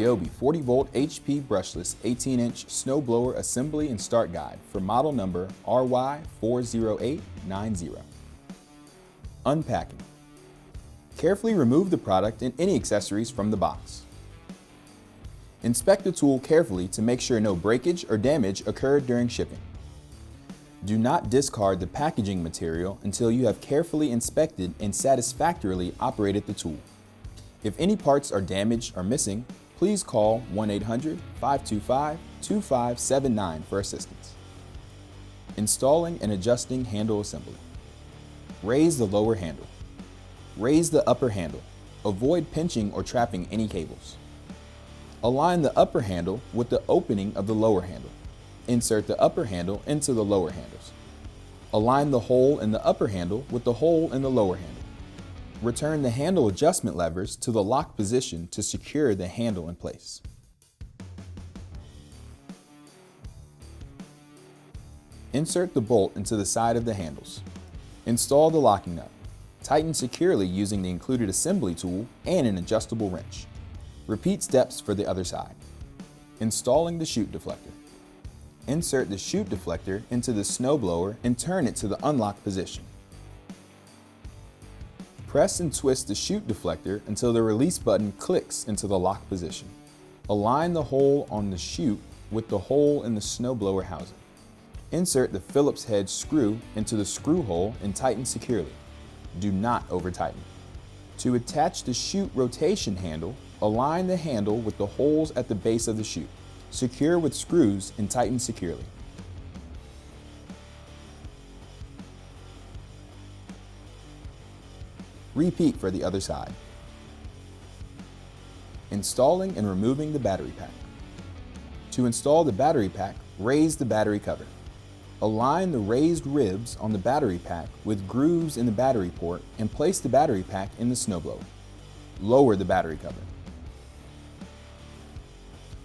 RYOBI 40V HP Brushless 18-inch snowblower assembly and start guide for model number RY40890. Unpacking. Carefully remove the product and any accessories from the box. Inspect the tool carefully to make sure no breakage or damage occurred during shipping. Do not discard the packaging material until you have carefully inspected and satisfactorily operated the tool. If any parts are damaged or missing, please call 1-800-525-2579 for assistance. Installing and adjusting handle assembly. Raise the lower handle. Raise the upper handle. Avoid pinching or trapping any cables. Align the upper handle with the opening of the lower handle. Insert the upper handle into the lower handles. Align the hole in the upper handle with the hole in the lower handle. Return the handle adjustment levers to the lock position to secure the handle in place. Insert the bolt into the side of the handles. Install the locking nut. Tighten securely using the included assembly tool and an adjustable wrench. Repeat steps for the other side. Installing the chute deflector. Insert the chute deflector into the snowblower and turn it to the unlock position. Press and twist the chute deflector until the release button clicks into the lock position. Align the hole on the chute with the hole in the snowblower housing. Insert the Phillips head screw into the screw hole and tighten securely. Do not over-tighten. To attach the chute rotation handle, align the handle with the holes at the base of the chute. Secure with screws and tighten securely. Repeat for the other side. Installing and removing the battery pack. To install the battery pack, raise the battery cover. Align the raised ribs on the battery pack with grooves in the battery port and place the battery pack in the snowblower. Lower the battery cover.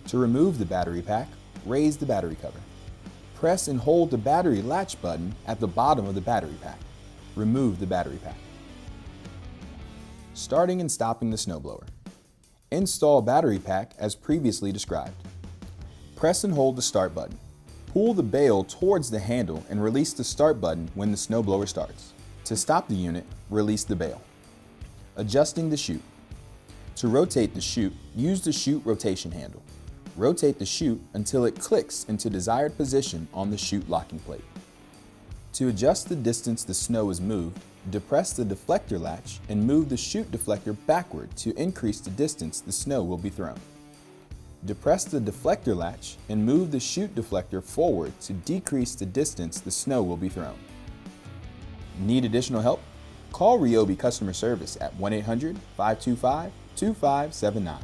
To remove the battery pack, raise the battery cover. Press and hold the battery latch button at the bottom of the battery pack. Remove the battery pack. Starting and stopping the snowblower. Install battery pack as previously described. Press and hold the start button. Pull the bail towards the handle and release the start button when the snowblower starts. To stop the unit, release the bail. Adjusting the chute. To rotate the chute, use the chute rotation handle. Rotate the chute until it clicks into desired position on the chute locking plate. To adjust the distance the snow is moved, depress the deflector latch and move the chute deflector backward to increase the distance the snow will be thrown. Depress the deflector latch and move the chute deflector forward to decrease the distance the snow will be thrown. Need additional help? Call RYOBI customer service at 1-800-525-2579.